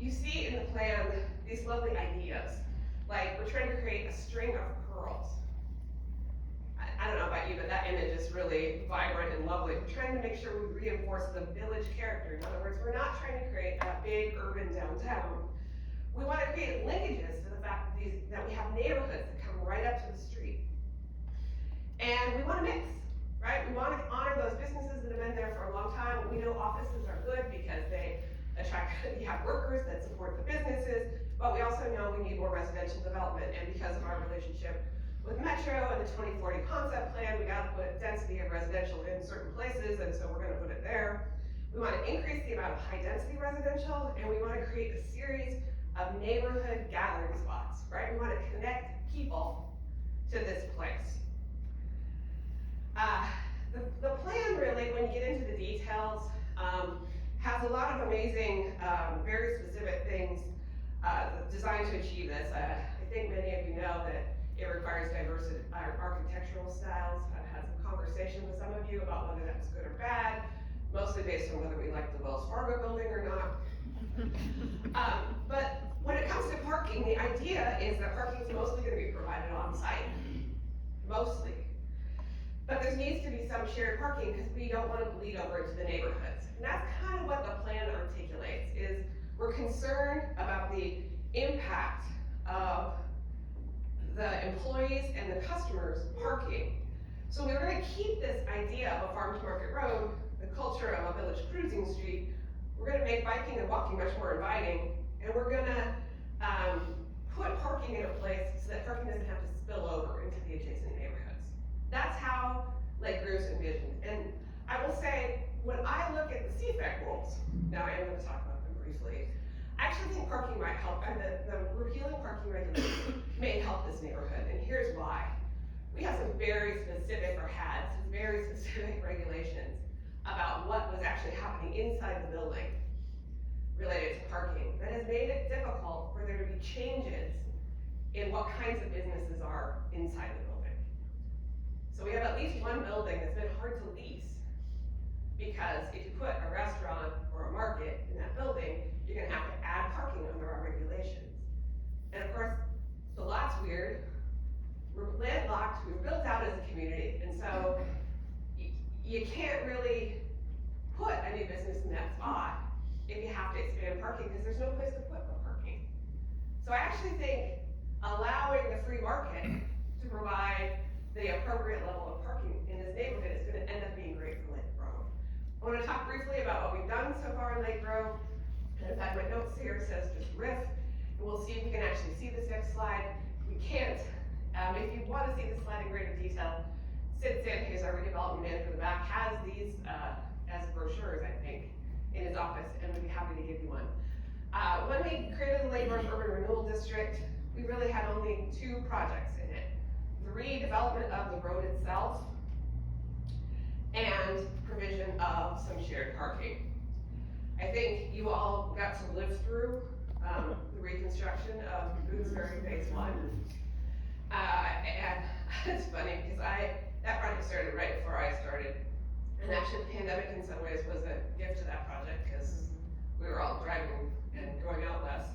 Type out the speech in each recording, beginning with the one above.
you see in the plan these lovely ideas, like we're trying to create a string of pearls. I don't know about you, but that image is really vibrant and lovely. We're trying to make sure we reinforce the village character. In other words, we're not trying to create a big urban downtown. We want to create linkages to the fact that we have neighborhoods that come right up to the street. And we want to mix, right? We want to honor those businesses that have been there for a long time. We know offices are good because they you have workers that support the businesses, but we also know we need more residential development, and because of our relationship with Metro and the 2040 concept plan, we gotta put density of residential in certain places, and so we're gonna put it there. We wanna increase the amount of high density residential, and we wanna create a series of neighborhood gathering spots, right? We wanna connect people to this place. The plan really, when you get into the details, has a lot of amazing, very specific things designed to achieve this. I think many of you know that it requires diverse architectural styles. I've had some conversation with some of you about whether that's good or bad, mostly based on whether we like the Wells Fargo building or not. But when it comes to parking, the idea is that parking is mostly going to be provided on site, mostly. But there needs to be some shared parking because we don't want to bleed over into the neighborhoods. And that's kind of what the plan articulates, is we're concerned about the impact of the employees and the customers parking. So we're going to keep this idea of a farm to market road, the culture of a village cruising street. We're going to make biking and walking much more inviting, and we're going to put parking in a place so that parking doesn't have to spill over into the adjacent neighborhoods. That's how Lake Grove's envisioned. And I will say, when I look at the CFAC rules, now I am going to talk about them briefly, I actually think parking might help, and the repealing parking regulations may help this neighborhood, and here's why. We have some very specific, or had some very specific regulations about what was actually happening inside the building related to parking that has made it difficult for there to be changes in what kinds of businesses are inside the building. So we have at least one building that's been hard to lease because if you put a restaurant or a market in that building, you're gonna have to add parking under our regulations. And of course, the lot's weird. We're landlocked, we were built out as a community, and so you can't really put a new business in that spot if you have to expand parking because there's no place to put the parking. So I actually think allowing the free market to provide the appropriate level of parking in this neighborhood is going to end up being great for Lake Grove. I want to talk briefly about what we've done so far in Lake Grove. And in fact, my notes here says just riff, and we'll see if we can actually see this next slide. We can't. If you want to see this slide in greater detail, Sid Sin, who's our redevelopment manager in the back, has these as brochures, I think, in his office, and we'd be happy to give you one. When we created the Lake Grove Urban Renewal District, we really had only 2 projects in it. The redevelopment of the road itself and provision of some shared parking. I think you all got to live through the reconstruction of Boone's Ferry Phase 1. And it's funny because that project started right before I started. And actually the pandemic in some ways was a gift to that project because we were all driving and going out less.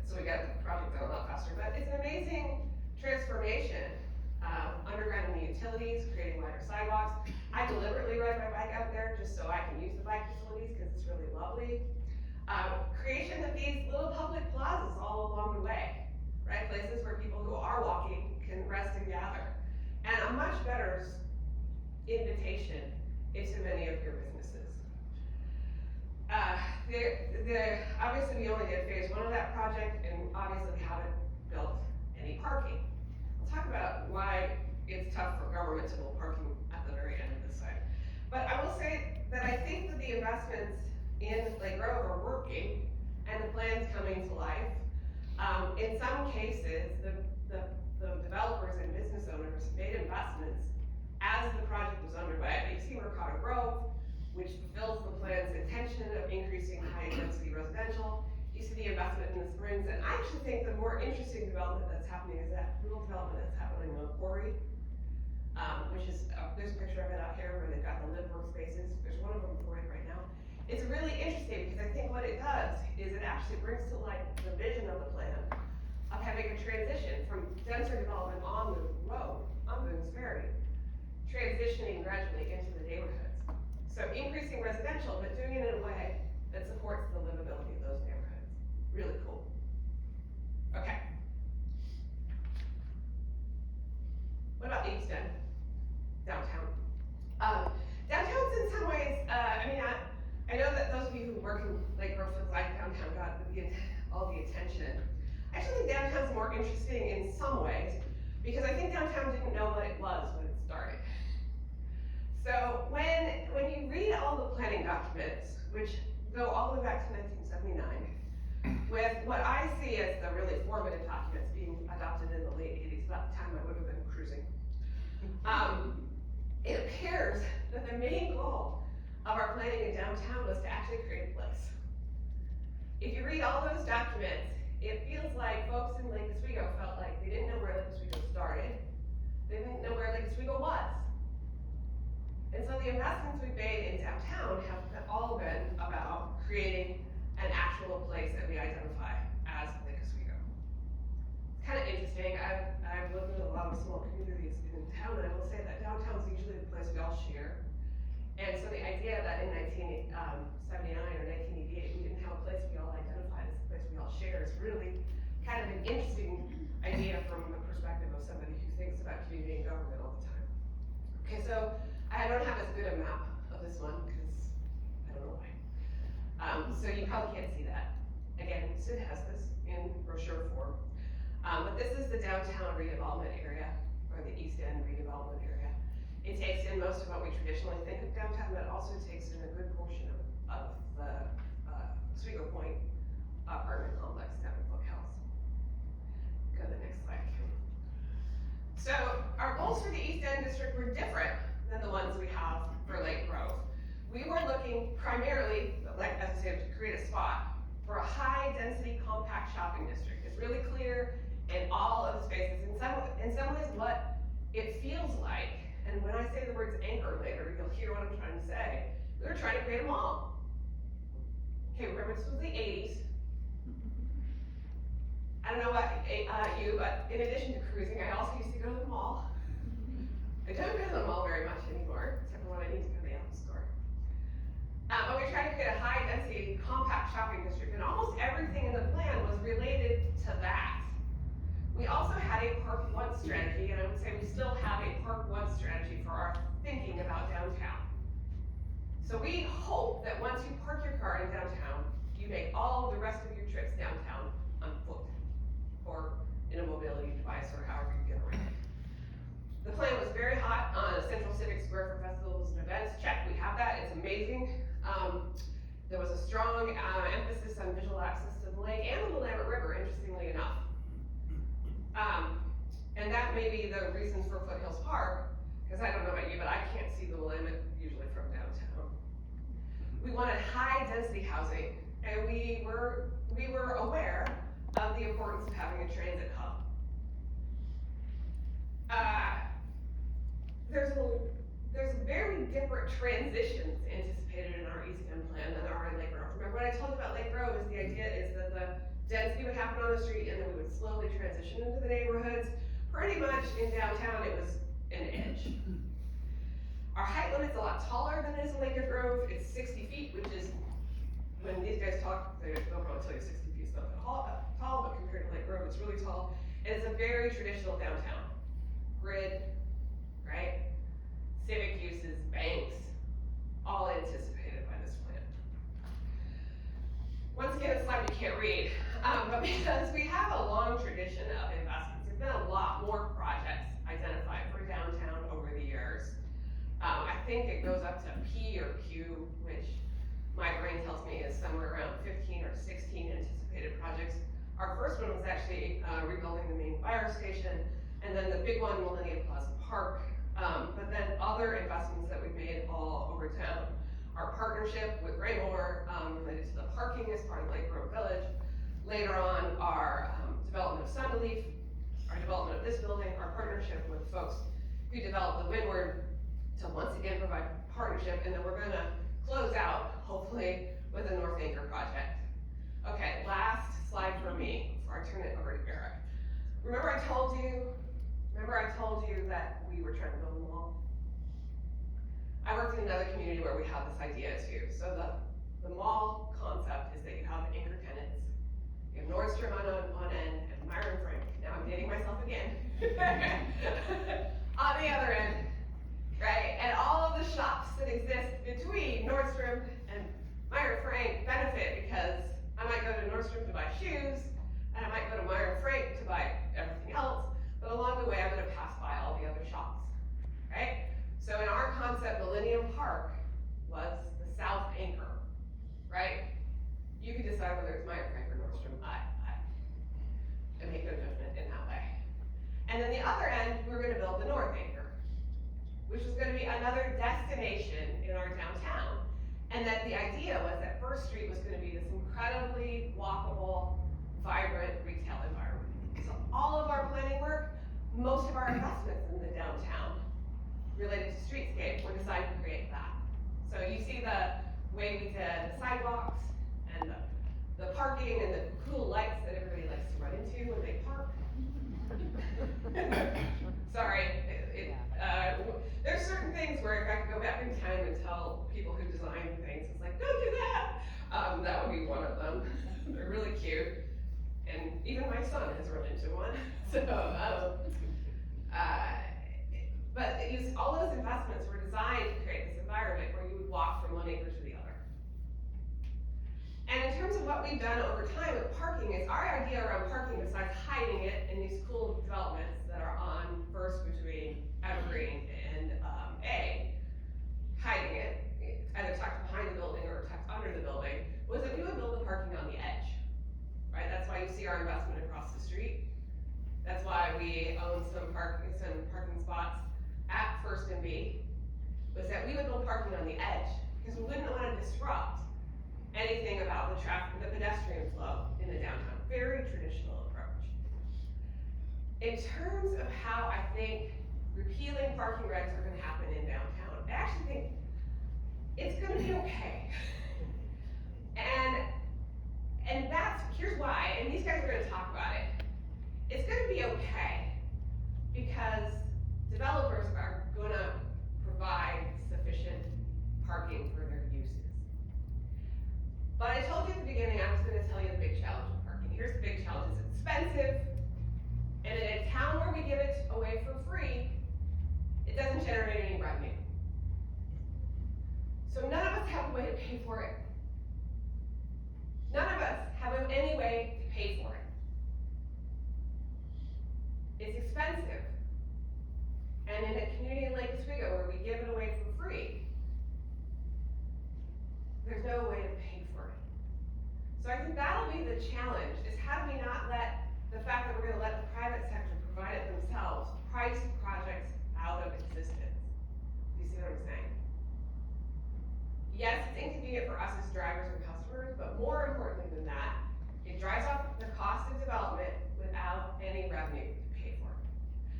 So we got the project done a lot faster. But it's an amazing transformation. Undergrounding the utilities, creating wider sidewalks. I deliberately ride my bike out there just so I can use the bike facilities because it's really lovely. Creation of these little public plazas all along the way, right? Places where people who are walking can rest and gather. And a much better invitation into many of your businesses. Obviously we only did phase 1 of that project, and obviously we haven't built any parking. I'll talk about why it's tough for government to build parking at the very end of this side. But I will say that I think that the investments in Lake Grove are working, and the plan's coming to life. In some cases, the developers and business owners made investments as the project was underway. You see Mercado Grove, which fulfills the plan's intention of increasing high-density residential. You see the investment in the Springs, and I actually think the more interesting development that's happening is that little development that's happening on Quarry, which is, there's a picture of it out here where they've got the live workspaces. There's one of them for it right now. It's really interesting because I think what it does is it actually brings to light the vision of the plan of having a transition from denser development on the road, on Boone's Ferry, transitioning gradually into the neighborhoods. So increasing residential, but doing it in a way that supports the livability of those neighborhoods. Really cool. Okay. What about the East End? Downtown. Downtown's in some ways, I know that those of you who work in Lake Grove feel like downtown got all the attention. I actually think downtown's more interesting in some ways, because I think downtown didn't know what it was when it started. So when you read all the planning documents, which go all the way back to 1979, with what I see as the really formative documents being adopted in the late 80s, about the time I would have been cruising, it appears that the main goal of our planning in downtown was to actually create a place. If you read all those documents, it feels like folks in Lake Oswego felt like they didn't know where Lake Oswego started, they didn't know where Lake Oswego was. And so the investments we've made in downtown have all been about creating an actual place that we identify as Lake Oswego. It's kind of interesting. I've lived in a lot of small communities in town, and I will say that downtown's usually the place we all share. And so the idea that in 1979 or 1988 we didn't have a place we all identified as the place we all share is really kind of an interesting idea from the perspective of somebody who thinks about community and government all the time. Okay, so I don't have as good a map of this one because I don't know why. So you probably can't see that. Again, Sid has this in brochure form. But this is the downtown redevelopment area, or the East End redevelopment area. It takes in most of what we traditionally think of downtown, but it also takes in a good portion of the Oswego Point apartment complex down in Book Hills. Go to the next slide, Kim. So our goals for the East End district were different than the ones we have for Lake Grove. We were looking primarily, like as I said, to create a spot for a high density compact shopping district. It's really clear in all of the spaces. In some ways what it feels like, and when I say the words anchor later, you'll hear what I'm trying to say. We were trying to create a mall. Okay, remember this was the 80s. I don't know about you, but in addition to cruising, I also used to go to the mall. I don't go to the mall very much anymore, except for when I need to go to the Apple store. But we tried to create a high density compact shopping district, and almost everything in the plan was related to that. We also had a Park 1 strategy, and I would say we still have a Park 1 strategy for our thinking about downtown. So we hope that once you park your car in downtown, you make all of the rest of your trips downtown on foot, or in a mobility device, or however you get around. The plan was very hot on Central Civic Square for festivals and events. Check, we have that, it's amazing. There was a strong emphasis on visual access to the lake and the Willamette River, interestingly enough. And that may be the reasons for Foothills Park, because I don't know about you, but I can't see the Willamette usually from downtown. We wanted high density housing, and we were aware of the importance of having a transit hub. There's very different transitions anticipated in our East End plan than there are in Lake Grove. Remember what I told you about Lake Grove is the idea is that the density would happen on the street and then we would slowly transition into the neighborhoods. Pretty much in downtown it was an edge. Our height limit's a lot taller than it is in Lake Grove. It's 60 feet, which is, when these guys talk, they'll probably tell you 60 feet is not that tall, but compared to Lake Grove, it's really tall. And it's a very traditional downtown. Grid, right? Civic uses, banks, all anticipated by this plan. Once again, a slide you can't read, but because we have a long tradition of investments, there's been a lot more projects identified for downtown over the years. I think it goes up to P or Q, which my brain tells me is somewhere around 15 or 16 anticipated projects. Our first one was actually rebuilding the main fire station, and then the big one, Millennium Plaza Park. But then other investments that we've made all over town. Our partnership with Raymore related to the parking as part of Lake Grove Village. Later on, our development of Sunderleaf, our development of this building, our partnership with folks who developed the Windward to once again provide partnership, and then we're gonna close out, hopefully, with the North Anchor project. Okay, last remember I told you that we were trying to build a mall? I worked in another community where we had this idea too. So the mall concept is that you have anchor tenants. You have Nordstrom on one end and Myron Frank. Now I'm dating myself again. On the other end, right? And all of the shops that exist between Nordstrom and Myron Frank benefit because I might go to Nordstrom to buy shoes, and I might go to Myron Frank to buy everything else, but along the way I'm gonna pass by all the other shops, right? So in our concept, Millennium Park was the south anchor, right? You can decide whether it's Myron Frank or Nordstrom. I make no judgment in that way. And then the other end, we were gonna build the north anchor, which was gonna be another destination in our downtown. And that the idea was that First Street was gonna be this incredibly walkable, vibrant retail environment. So all of our planning work, most of our investments in the downtown related to streetscape were designed to create that. So you see the way we did the sidewalks and the parking and the cool lights that everybody likes to run into when they park. Sorry, there's certain things where if I could go back in time and tell people who design things, it's like, don't do that. That would be one of them. They're really cute. And even my son has run into one. So, but all those investments were designed to create this environment where you would walk from one acre to the other. And in terms of what we've done over time with parking is our idea around parking, besides hiding it in these cool developments that are on First between Evergreen and hiding it, either tucked behind the building or tucked under the building, was that we would build the parking on the edge, right? That's why you see our investment across the street. That's why we own some parking spots at First and B, was that we would build parking on the edge, because we wouldn't want to disrupt anything about the traffic, the pedestrian flow in the downtown. Very traditional approach. In terms of how I think repealing parking regs are gonna happen in downtown, I actually think it's gonna be okay. And here's why, and these guys are gonna talk about it. It's gonna be okay because developers are gonna provide sufficient parking for their uses. But I told you at the beginning, I was gonna tell you the big challenge of parking. Here's the big challenge, it's expensive, and in a town where we give it away for free, it doesn't generate any revenue. So none of us have a way to pay for it. None of us have any way to pay for it. It's expensive. And in a community like Oswego where we give it away for free, there's no way to pay for it. So I think that'll be the challenge, is how do we not let the fact that we're gonna let the private sector provide it themselves, price projects out of existence. Do you see what I'm saying? Yes, it's inconvenient for us as drivers and customers, but more importantly than that, it drives up the cost of development without any revenue to pay for it.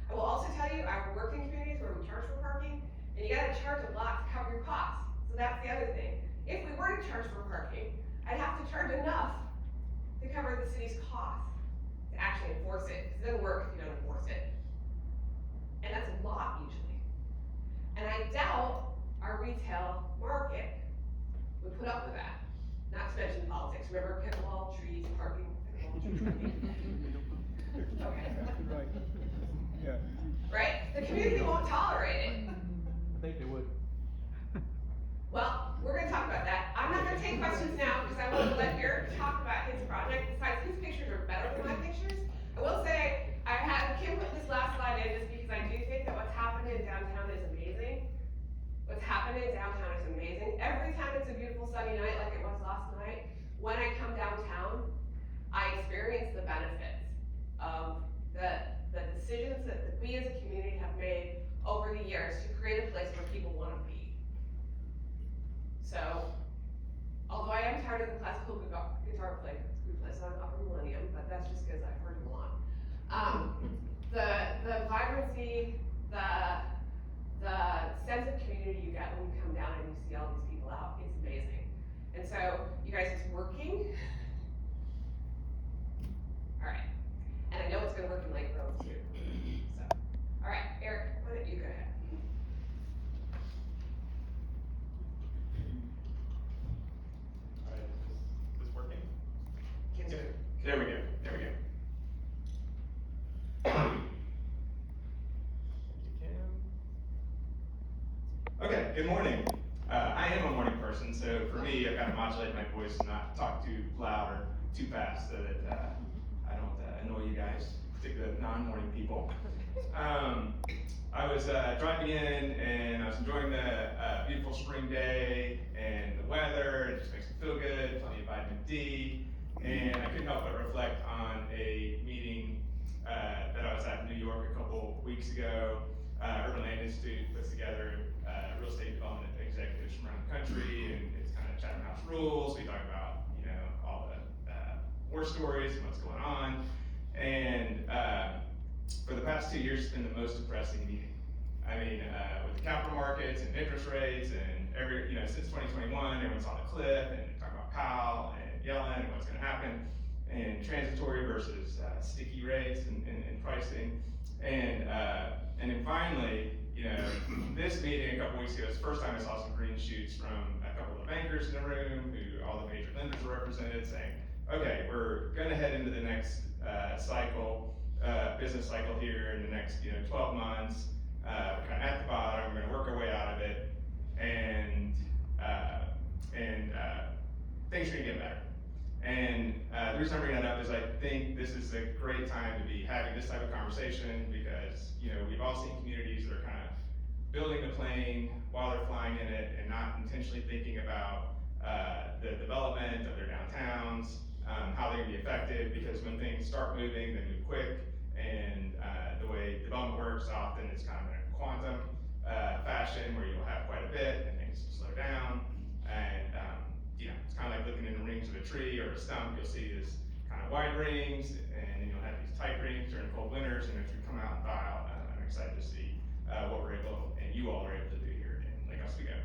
I will also tell you, I work in communities where we charge for parking, and you gotta charge a lot to cover your costs. So that's the other thing. If we were to charge for parking, I'd have to charge enough to cover the city's costs to actually enforce it, because it doesn't work if you don't enforce it. And that's a lot usually. And I doubt our retail market would put up with that. Not to mention politics. Remember pickleball, trees, parking, pickleball, trees, okay. Right. Yeah. Right? The community won't tolerate it. I think they would. Well, we're gonna talk about that. I'm not gonna take questions now because I want to let Eric talk about his project. Besides, his pictures are better than my pictures. I will say, I had Kim put this last slide in just because I do think that what's happened in downtown is amazing. What's happened in downtown is amazing. Every time it's a beautiful sunny night like it was last night, when I come downtown, I experience the benefits of the decisions that we as a community have made over the years to create a place where people want to be. So, although I am tired of the classical guitar player who plays on Upper Millennium, but that's just because I've heard him a lot. The vibrancy, the sense of community you get when you come down and you see all these people out, it's amazing. And so, you guys, it's working. All right. And I know it's gonna work in Lake Grove There we go. Okay, good morning. I am a morning person, so for me, I've got to modulate my voice and not talk too loud or too fast so that I don't annoy you guys, particularly non-morning people. I was driving in and I was enjoying the beautiful spring day and the weather. It just makes me feel good, plenty of vitamin D. And I couldn't help but reflect on a meeting that I was at in New York a couple weeks ago. Urban Land Institute puts together real estate development executives from around the country, and it's kind of Chatham House rules. We talk about, all the war stories and what's going on. And for the past 2 years, it's been the most depressing meeting. I mean, with the capital markets and interest rates and since 2021, everyone's on the cliff and talking about Powell and yelling and what's going to happen, and transitory versus sticky rates and pricing. And then finally, this meeting a couple weeks ago was the first time I saw some green shoots from a couple of the bankers in the room, who all the major lenders were represented, saying, okay, we're going to head into the next business cycle here in the next 12 months. We're kind of at the bottom, we're going to work our way out of it, and things are going to get better. And the reason I'm bringing that up is I think this is a great time to be having this type of conversation, because we've all seen communities that are kind of building the plane while they're flying in it and not intentionally thinking about the development of their downtowns, how they're going to be affected, because when things start moving, they move quick, and the way development works, often it's kind of in a quantum fashion where you'll have quite a bit and things slow down, and it's kind of like looking in the rings of a tree or a stump. You'll see this kind of wide rings, and then you'll have these tight rings during cold winters, and as we come out and thaw out, I'm excited to see what we're able, and you all are able to do here in Lake Oswego.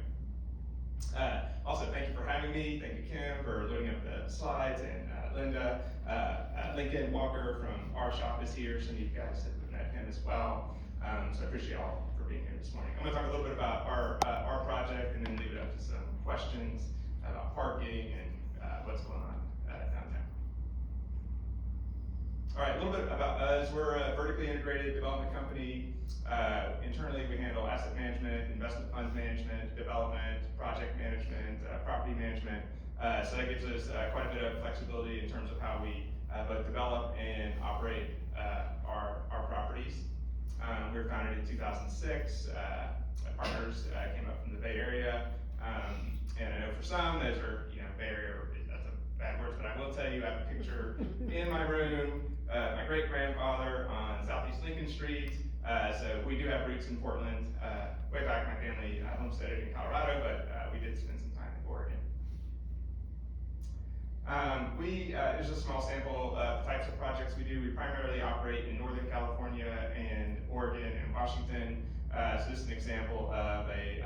Also, thank you for having me. Thank you, Kim, for loading up the slides, and Linda. Lincoln Walker from our shop is here. Some of you guys have met him as well. So I appreciate y'all for being here this morning. I'm going to talk a little bit about our project, and then leave it up to some questions about parking and what's going on downtown. All right, a little bit about us. We're a vertically integrated development company. Internally, we handle asset management, investment funds management, development, project management, property management. So that gives us quite a bit of flexibility in terms of how we both develop and operate our properties. We were founded in 2006. My partners came up from the Bay Area. And I know for some, those are, Bay Area, that's a bad word, but I will tell you, I have a picture in my room, my great-grandfather on Southeast Lincoln Street. So we do have roots in Portland. Way back, my family homesteaded in Colorado, but we did spend some time in Oregon. There's a small sample of the types of projects we do. We primarily operate in Northern California and Oregon and Washington. So this is an example of a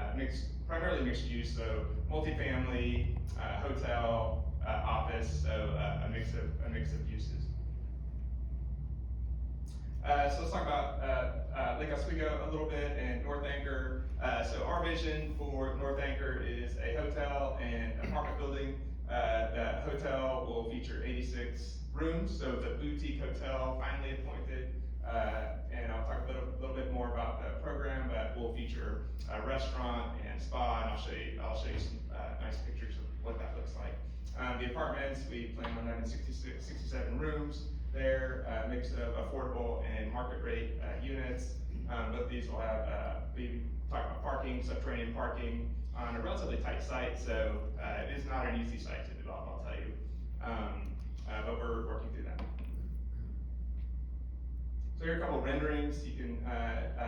primarily mixed use, so multifamily, hotel, office, so a mix of uses. So let's talk about Lake Oswego a little bit and North Anchor. So our vision for North Anchor is a hotel and apartment building. The hotel will feature 86 rooms, so it's a boutique hotel, finally appointed. And I'll talk a little bit more about the program, but we'll feature a restaurant and spa, and I'll show you some nice pictures of what that looks like. The apartments, we plan on having 67 rooms there, a mix of affordable and market rate units. Both these will have, we talk about parking, subterranean parking on a relatively tight site, so it is not an easy site to develop, I'll tell you. But we're working through that. So here are a couple of renderings. You can,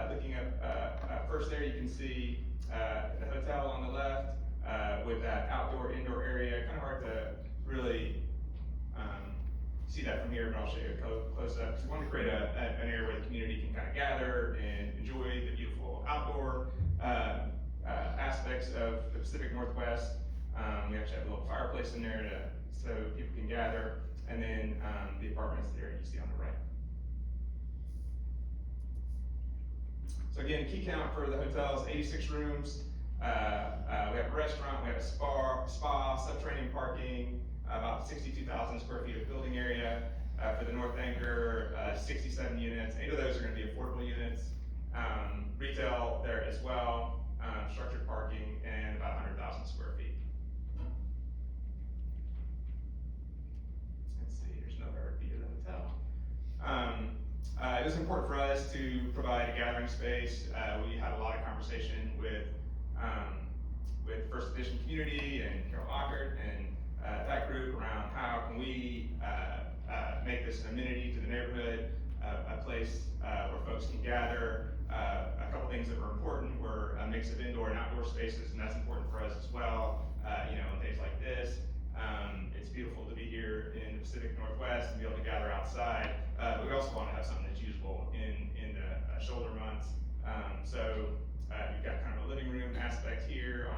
looking up first there, you can see the hotel on the left with that outdoor-indoor area. Kind of hard to really see that from here, but I'll show you a close-up. Because we want to create an area where the community can kind of gather and enjoy the beautiful outdoor aspects of the Pacific Northwest. We actually have a little fireplace in there so people can gather, and then the apartments there you see on the right. So again, key count for the hotel is 86 rooms. We have a restaurant, we have a spa, subterranean parking, about 62,000 square feet of building area, 67 units. 8 of those are gonna be affordable units. Retail there as well, structured parking, and about 100,000 square feet. Let's see, here's another view of the hotel. It was important for us to provide a gathering space. We had a lot of conversation with First Edition Community and Carol Ockert and that group around how can we make this an amenity to the neighborhood, a place where folks can gather. A couple things that were important were a mix of indoor and outdoor spaces, and that's important for us as well. On days like this, it's beautiful to be here in the Pacific Northwest and be able to gather outside. But we also want to have something that's usable in the shoulder months. So you've got kind of a living room aspect here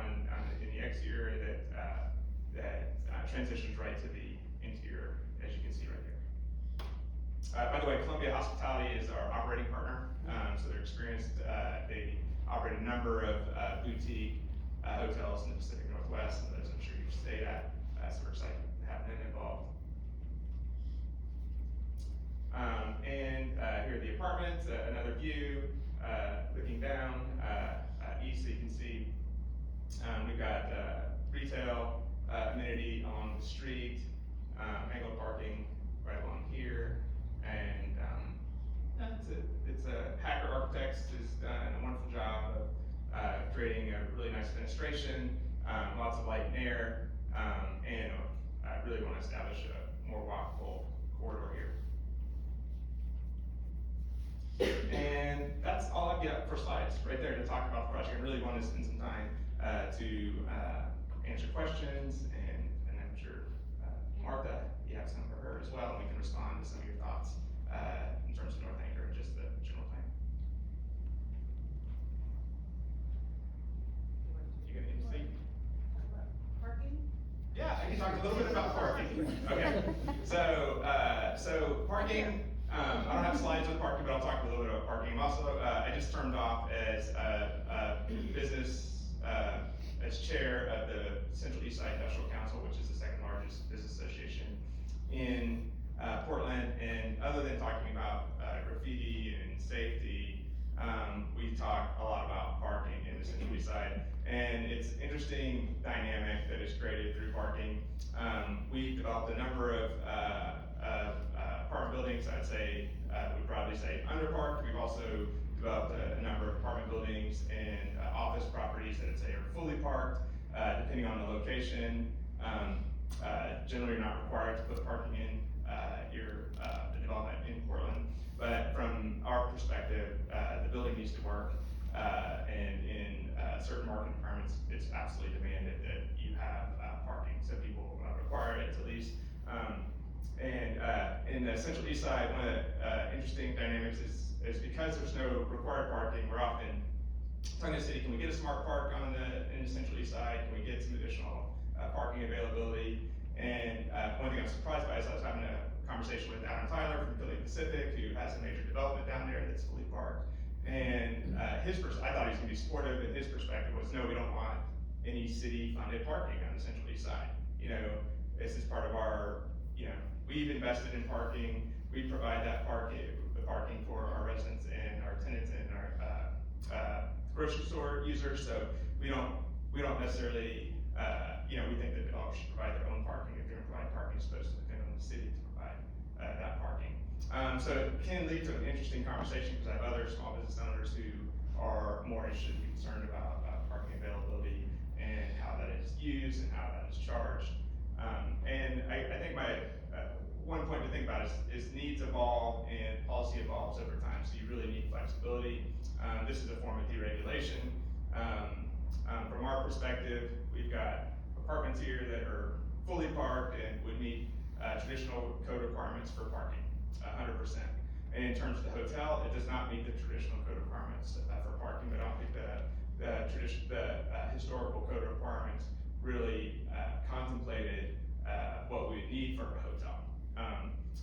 in the exterior that transitions right to the interior, as you can see right here. By the way, Columbia Hospitality is our operating partner, so they're experienced. They operate a number of boutique hotels in the Pacific Northwest, and those I'm sure you've stayed at. So we're excited to have them involved. Here are the apartments, another view, looking down east, so you can see we've got retail amenity along the street, angled parking right along here, and it's a Hacker Architects has done a wonderful job of creating a really nice fenestration, lots of light and air, and I really want to establish a more walkable corridor here. And that's all I've got for slides right there to talk about the project. I really want to spend some time to answer questions, and I'm sure Martha, you have some for her as well, and we can respond to some of your thoughts in terms of North Anchor and just the general plan. You gonna need to speak? Parking? Yeah, I can talk a little bit about parking. Okay, so parking. I don't have slides with parking, but I'll talk a little bit about parking. I'm also, I just termed off as business, as chair of the Central Eastside Industrial Council, which is the second largest business association in Portland. And other than talking about graffiti and safety, we talk a lot about parking in the Central Eastside. And it's an interesting dynamic that is created through parking. We've developed a number of apartment buildings. I'd say, we'd probably say underparked. We've also developed a number of apartment buildings and office properties that I'd say are fully parked, depending on the location. Generally, you're not required to put parking in the development in Portland, but from our perspective, the building needs to work, and in certain market environments, it's absolutely demanded that you have parking, so people require it at least. In the Central East Side, one of the interesting dynamics is because there's no required parking, we're often telling the city, can we get a smart park in the Central East Side? Can we get some additional parking availability? And one thing I'm surprised by is I was having a conversation with Adam Tyler from Philly Pacific, who has a major development down there that's fully parked. And I thought he was gonna be supportive, and his perspective was, no, we don't want any city-funded parking on the Central East Side. This is part of our, we've invested in parking, we provide the parking for our residents and our tenants and our grocery store users, so we don't necessarily, we think that developers should provide their own parking. If they're gonna provide parking, it's supposed to depend on the city to provide that parking. So it can lead to an interesting conversation because I have other small business owners who are more interested and concerned about parking availability and how that is used and how that is charged. And I think one point to think about is needs evolve and policy evolves over time, so you really need flexibility. This is a form of deregulation. From our perspective, we've got apartments here that are fully parked and would meet traditional code requirements for parking, 100%. And in terms of the hotel, it does not meet the traditional code requirements for parking, but I don't think the historical code requirements really contemplated what we would need for a hotel.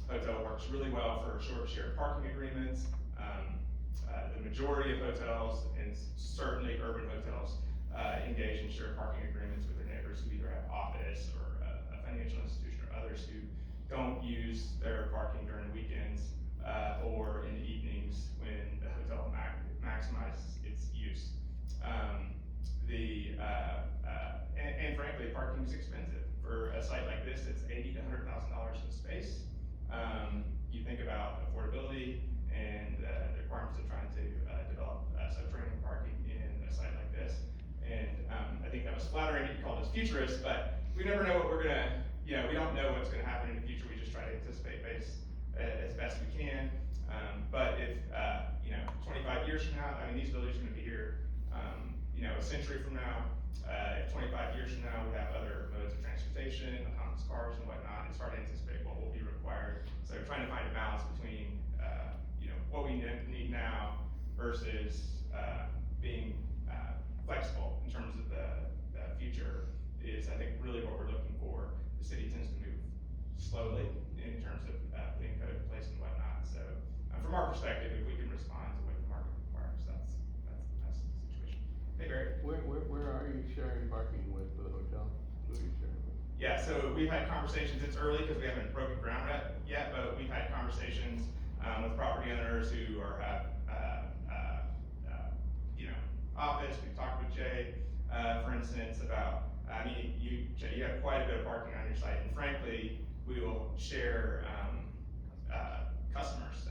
Hotel works really well for short shared parking agreements. The majority of hotels, and certainly urban hotels, engage in shared parking agreements with their neighbors who either have office or a financial institution or others who don't use their parking during weekends or flattering to be called as futurists, but we never know what we're gonna, we don't know what's gonna happen in the future. We just try to anticipate as best we can. But if, 25 years from now, I mean, these buildings are gonna be here, a century from now. If 25 years from now, we have other modes of transportation, autonomous cars and whatnot, it's hard to anticipate what will be required. So trying to find a balance between, what we need now versus, being, flexible in terms of the future is, I think, really what we're looking for. The city tends to move slowly in terms of, putting code in place and whatnot. So, from our perspective, if we can respond to what the market requires, that's the best situation. Hey, Barry. Where are you sharing parking with the hotel? Who are you sharing with? Yeah, so we've had conversations, it's early because we haven't broken ground yet, but we've had conversations, with property owners who have, office. We've talked with Jay, for instance, about, Jay, you have quite a bit of parking on your site, and frankly, we will share, customers,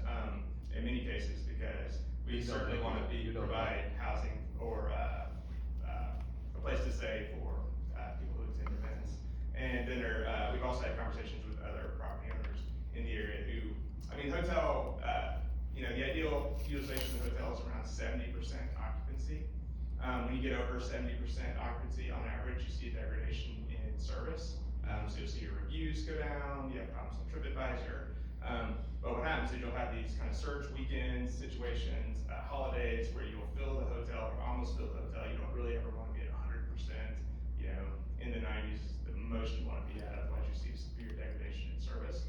in many cases, because we certainly want to provide housing or, a place to stay for, people who attend events. And then we've also had conversations with other property owners in the area who, hotel, the ideal utilization of the hotel is around 70% occupancy. When you get over 70% occupancy on average, you see a degradation in service. So you'll see your reviews go down, you have problems with TripAdvisor. But what happens is you'll have these kind of surge weekends, situations, holidays where you'll fill the hotel or almost fill the hotel. You don't really ever want to be at 100%, in the 90s is the most you want to be at, otherwise you see severe degradation in service.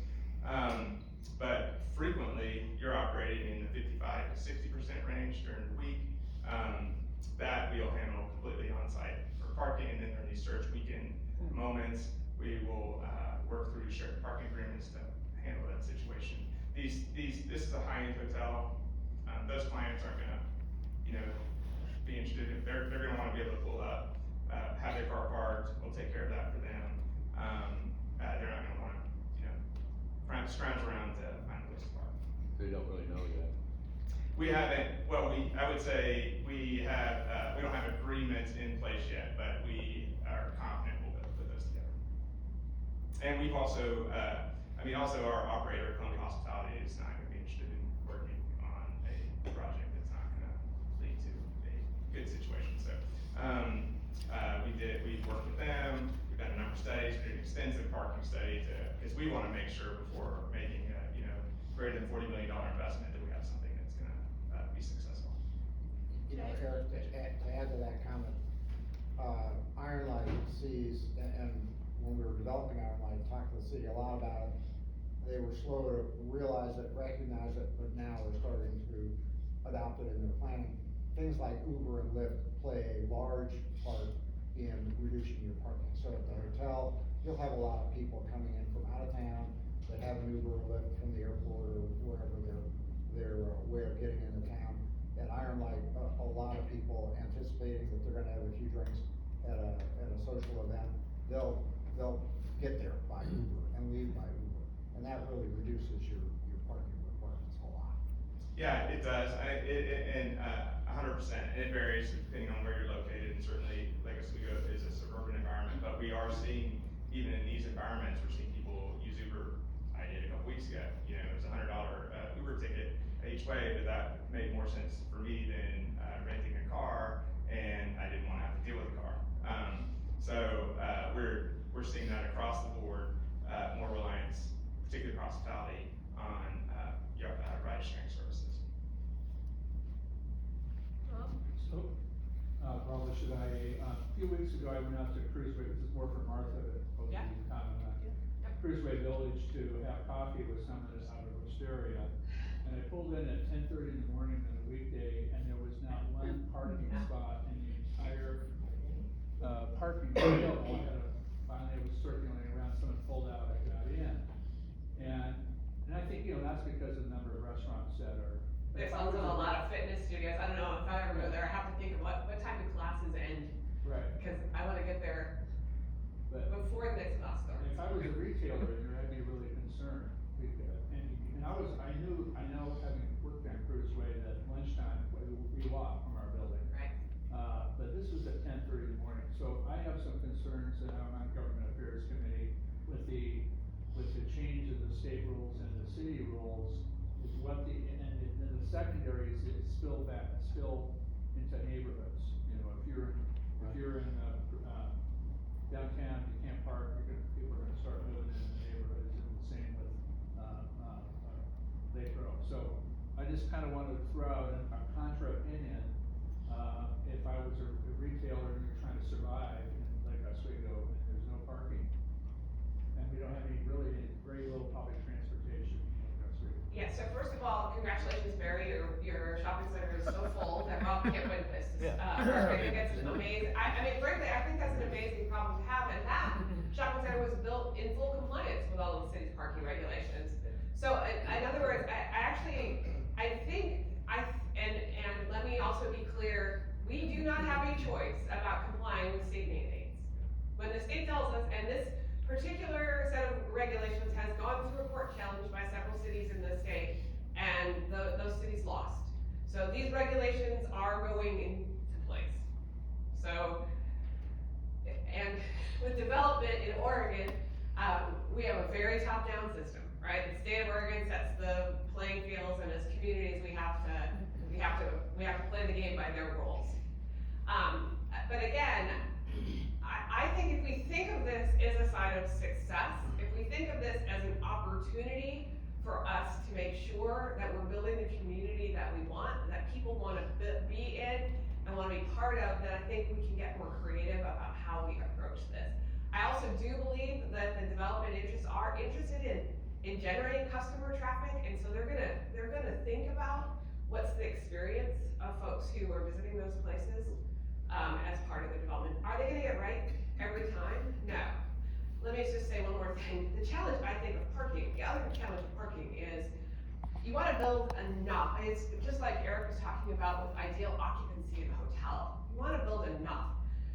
But frequently you're operating in the 55 to 60% range during the week. That we'll handle completely on site for parking, and then during these surge weekend moments, we will work through shared parking agreements to handle that situation. This is a high-end hotel. Those clients aren't gonna, be interested in, they're gonna wanna be able to pull up, have their car parked, we'll take care of that for them. They're not gonna wanna, scrounge around to find a place to park. They don't really know yet. We haven't, I would say we don't have agreements in place yet, but we are confident we'll be able to put those together. And we've also, also our operator, Columbia Hospitality, is not gonna be interested in working on a project that's not gonna lead to a good situation. So, we've worked with them, we've done a number of studies, we did an extensive parking study because we wanna make sure before making a, greater than $40 million investment that we have something that's gonna be successful. Eric, to add to that comment, Iron Light sees, and when we were developing Iron Light, talked to the city a lot about it. They were slow to realize it, recognize it, but now they're starting to adopt it in their planning. Things like Uber and Lyft play a large part in reducing your parking. So at the hotel, you'll have a lot of people coming in from out of town that have an Uber or Lyft from the airport or wherever their way of getting into town. At Iron Light, a lot of people anticipating that they're gonna have a few drinks at a social event, they'll get there by Uber and leave by Uber. And that really reduces your parking requirements a lot. Yeah, it does, and 100%, and it varies depending on where you're located, and certainly Lake Oswego is a suburban environment, but we are seeing, even in these environments, we're seeing people use Uber. I did a couple weeks ago, it was $100 Uber ticket each way, but that made more sense for me than renting a car, and I didn't want to have to deal with a car. We're seeing that across the board, more reliance, particularly hospitality, on ride sharing services. So, probably should a few weeks ago I went out to Cruiseway, this is more for Martha, but hopefully you can comment on that. Cruiseway Village to have coffee with someone out of Wisteria. And I pulled in at 10:30 in the morning on a weekday, and there was not one parking spot in the entire, parking available. Finally, I was circulating around, someone pulled out, I got in. And I think, that's because of the number of restaurants that are. There's also a lot of fitness studios. I don't know if I ever go there, I have to think of what time the classes end. Right. Because I wanna get there But before the next class starts. if I was a retailer in there, I'd be really concerned. And I know having worked on Cruiseway that lunchtime, we walk from our building. Right. But this was at 10:30 in the morning, so I have some spill into neighborhoods. You know, if you're in, downtown, you can't park, people are gonna start moving in the neighborhoods, and the same with, Lake Row. So, I just kinda wanted to throw out a contra opinion, if I was a retailer and you're trying to survive in Lake Oswego, and there's no parking, and we don't have very little public transportation in Lake Oswego. Yeah, so first of all, congratulations, Barry, your shopping center is so full that Rob can't win this. I think that's an amazing, I mean, frankly, I think that's an amazing problem to have, and that shopping center was built in full compliance with all of the city's parking regulations. So, in other words, and let me also be clear, we do not have a choice about complying with state mandates. When the state tells us, and this particular set of regulations has gone through a court challenge by several cities in the state, and those cities lost. So these regulations are going into place. So, and with development in Oregon, we have a very top-down system, right? The state of Oregon sets the playing fields, and as communities, we have to play the game by their rules. But again, I think if we think of this as a sign of success, if we think of this as an opportunity for us to make sure that we're building the community that we want, that people wanna be in and wanna be part of, then I think we can get more creative about how we approach this. I also do believe that the development interests are interested in generating customer traffic, and so they're gonna think about what's the experience of folks who are visiting those places, as part of the development. Are they gonna get it right every time? No. Let me just say one more thing. The challenge, I think, of parking, the other challenge of parking is you wanna build enough. It's just like Eric was talking about with ideal occupancy in a hotel. You wanna build enough.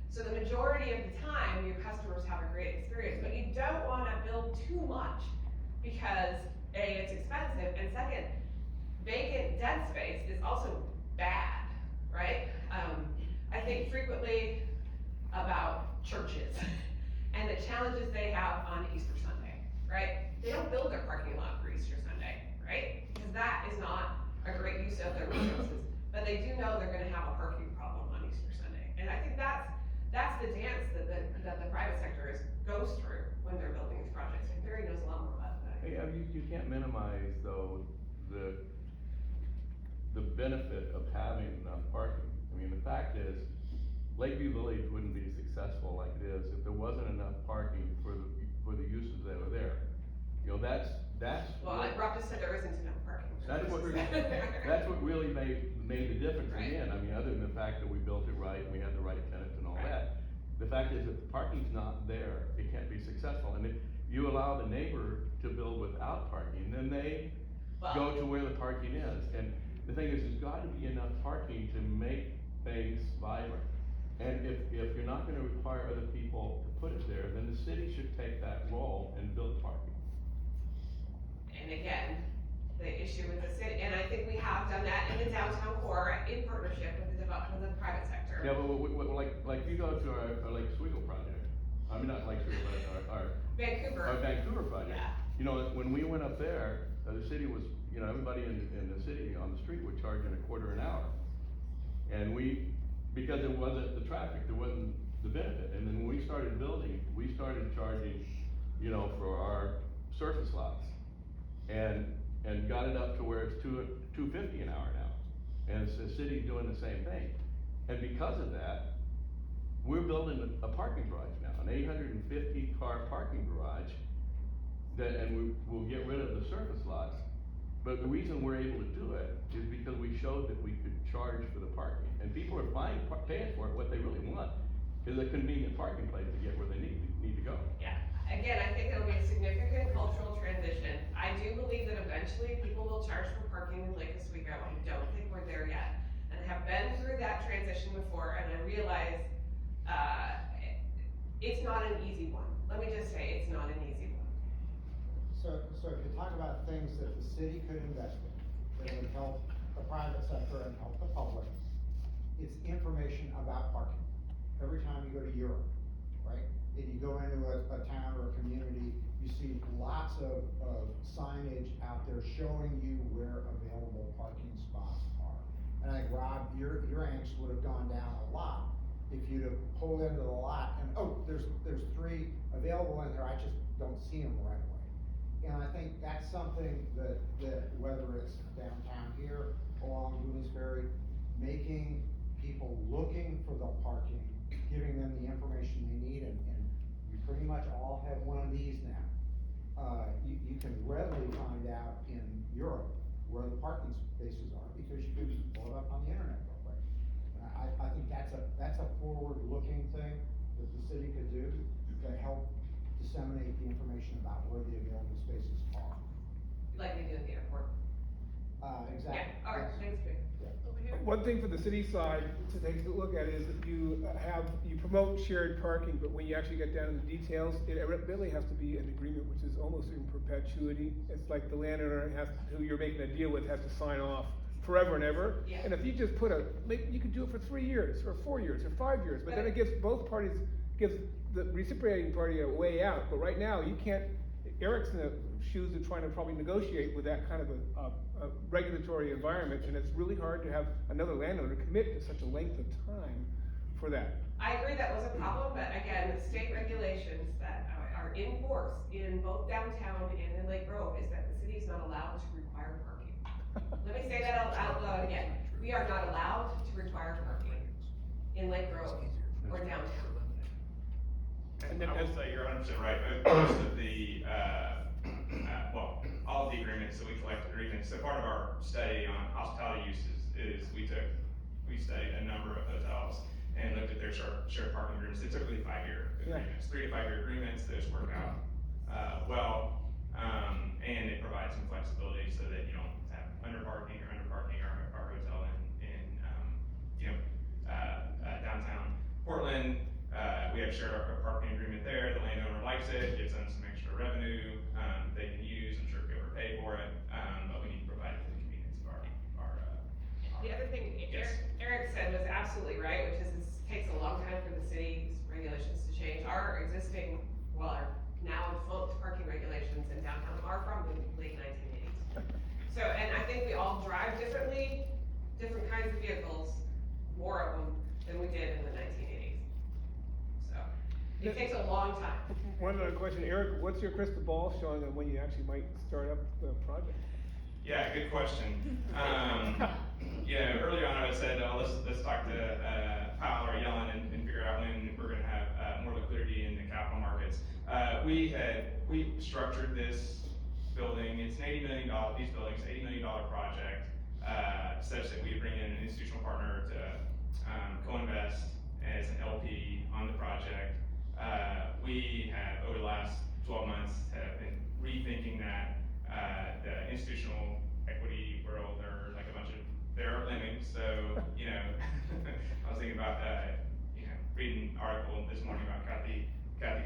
So the majority of the time, your customers have a great experience, but you don't wanna build too much because A, it's expensive, and second, vacant dead space is also bad, right? I think frequently about churches and the challenges they have on Easter Sunday, right? They don't build their parking lot for Easter Sunday, right? Because that is not a great use of their resources, but they do know they're gonna have a parking problem on Easter Sunday. And I think that's the dance that the private sector goes through when they're building these projects, and Barry knows a lot more about that. Hey, you can't minimize though, the benefit of having enough parking. I mean, the fact is, Lakeview Village wouldn't be successful like it is if there wasn't enough parking for the uses that are there. You know, that's. Well, like Rob just said, there isn't enough parking. That's what really made the difference Right. again. I mean, other than the fact that we built it right and we had the right tenants and all Right. that. The fact is, if the parking's not there, it can't be successful. And if you allow the neighbor to build without parking, then they go to where the parking is. And the thing is, there's gotta be enough parking to make things vibrant. And if you're not gonna require other people to put it there, then the city should take that role and build parking. And again, the issue with the city, and I think we have done that in the downtown core in partnership with the private sector. Yeah, but like you go to our Lake Oswego project, I mean, not Lake Oswego, but our Vancouver project. Yeah. You know, when we went up there, the city was, you know, everybody in the city on the street were charging $0.25 an hour. And because it wasn't the traffic, there wasn't the benefit. And then when we started building, we started charging, you know, for our surface lots. And got it up to where it's $2.50 an hour now. And it's the city doing the same thing. And because of that, we're building a parking garage now, an 850 car parking garage and we'll get rid of the surface lots. But the reason we're able to do it is because we showed that we could charge for the parking. And people are paying for it. What they really want is a convenient parking place to get where they need to go. Yeah, again, I think it'll be a significant cultural transition. I do believe that eventually people will charge for parking in Lake Oswego. I don't think we're there yet. And have been through that transition before, and I realize, it's not an easy one. Let me just say, it's not an easy one. So if you talk about things that the city could invest in, that would help the private sector and help the public, it's information about parking. Every time you go to Europe, right? If you go into a town or a community, you see lots of signage out there showing you where available parking spots are. And I think, Rob, your angst would have gone down a lot if you'd have pulled into the lot and, oh, there's 3 available in there, I just don't see them right away. And I think that's something that whether it's downtown here, along Bloomsbury, making people looking for the parking, giving them the information they need, and you pretty much all have one of these now. You can readily find out in Europe where the parking spaces are, because you can pull it up on the internet real quick. And I think that's a forward-looking thing that the city could do to help disseminate the information about where the available spaces are. Like we do at the airport. Exactly. Yeah, all right, Yes. thanks, Jake. Yeah. Over here. One thing for the city side to take a look at is that you promote shared parking, but when you actually get down to the details, it really has to be an agreement which is almost in perpetuity. It's like the landowner who you're making a deal with has to sign off forever and ever. Yeah. And if you just you could do it for 3 years, or 4 years, or 5 years, but then it gives gives the reciprocating party a way out. But right now, you can't, Eric's in the shoes of trying to probably negotiate with that kind of a regulatory environment, and it's really hard to have another landowner commit to such a length of time for that. I agree that was a problem, but again, the state regulations that are in force in both downtown and in Lake Grove is that the city is not allowed to require parking. Let me say that out loud again. We are not allowed to require parking in Lake Grove or downtown. And I will say you're 100% right. Most of the, well, all of the agreements that we collect agreements. So part of our study on hospitality uses is we studied a number of hotels and looked at their shared parking agreements. They're typically 5-year agreements, 3 to 5 year agreements. Those work out well, and it provides some flexibility so that you don't have underparking our hotel in downtown Portland. We have shared our parking agreement there. The landowner likes it, gives them some extra revenue they can use. I'm sure if we ever pay for it, but we need to provide it for the convenience of our The other thing Yes. Eric said was absolutely right, which is it takes a long time for the city's regulations to change. Our existing, well, our now defunct parking regulations in downtown are from the late 1980s. So, and I think we all drive differently, different kinds of vehicles, more of them than we did in the 1980s. So, it takes a long time. One other question, Eric, what's your crystal ball showing on when you actually might start up the project? Yeah, good question. Earlier on I said, let's talk to Powell or Yellen and figure out when we're gonna have more liquidity in the capital markets. We structured this building, it's an $80 million, these buildings, $80 million project, such that we bring in an institutional partner to co-invest as an LP on the project. We have, over the last 12 months, have been rethinking that. The institutional equity world, they're lemmings, so, I was thinking about, reading an article this morning about Kathy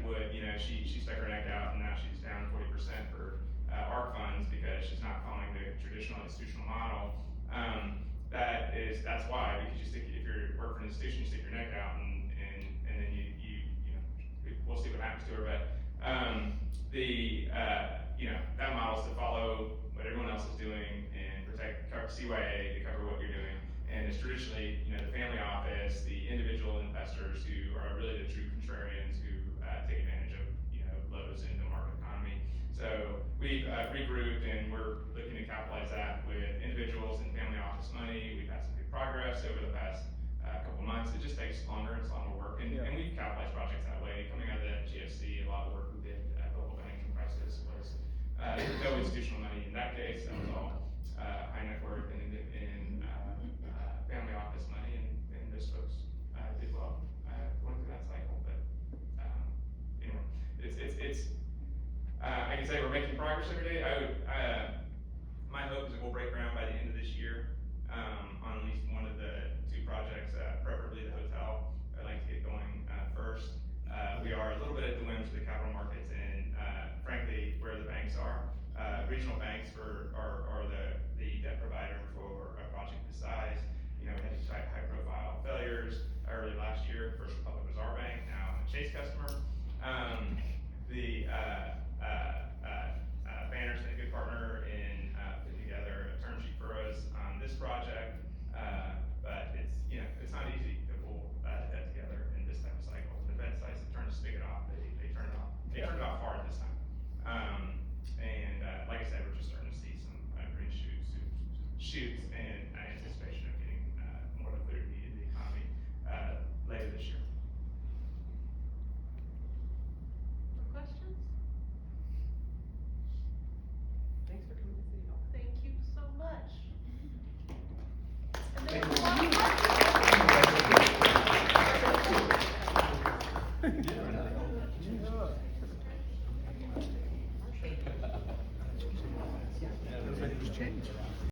Wood, she stuck her neck out and now she's down 40% for, ARC funds because she's not following the traditional institutional model. That's why, because if you're working for an institution, you stick your neck out and then we'll see what happens to her, but, that model is to follow what everyone else is doing and cover CYA to cover what you're doing. And it's traditionally, the family office, the individual investors who are really the true contrarians who take advantage of, lows in the market economy. So we've regrouped and we're looking to capitalize that with individuals and family office money. We've had some good progress over the past couple months. It just takes longer, it's a lot more work. And we've capitalized projects that way. Coming out of the GFC, a lot of the work we did at the local financial crisis was no institutional money in that case. That was all high net worth and family office money, and those folks did well going through that cycle. But anyway, it's I can say we're making progress every day. My hope is that we'll break ground by the end of this year on at least one of the 2 projects, preferably the hotel. I'd like to get going first. We are a little bit at the whims of the capital markets and frankly where the banks are. Regional banks are the debt provider for a project this size. We had these high profile failures early last year. First Republic was our bank, now I'm a Chase customer. Banner's been a good partner in putting together a term sheet for us on this project. shoots in anticipation of getting more liquidity in the economy later this year. More questions? Thanks for coming to City Hall. Thank you so much. And then Thank there's you. a lot of Change.